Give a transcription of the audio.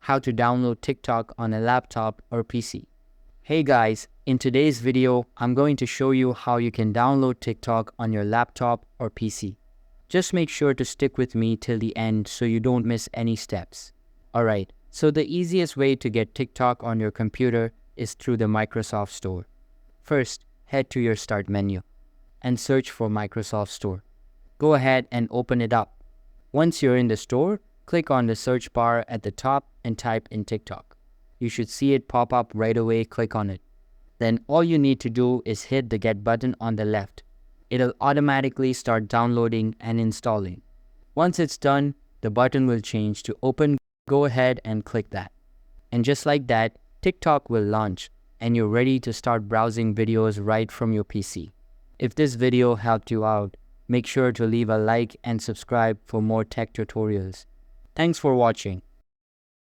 how to download TikTok on a laptop or PC. Hey guys, in today's video, I'm going to show you how you can download TikTok on your laptop or PC. Just make sure to stick with me till the end so you don't miss any steps. Alright, so the easiest way to get TikTok on your computer is through the Microsoft Store. First, head to your Start menu and search for Microsoft Store. Go ahead and open it up. Once you're in the store, click on the search bar at the top and type in TikTok. You should see it pop up right away. Click on it. Then all you need to do is hit the Get button on the left. It'll automatically start downloading and installing. Once it's done, the button will change to Open. Go ahead and click that. And just like that, TikTok will launch and you're ready to start browsing videos right from your PC. If this video helped you out, make sure to leave a like and subscribe for more tech tutorials. Thanks for watching.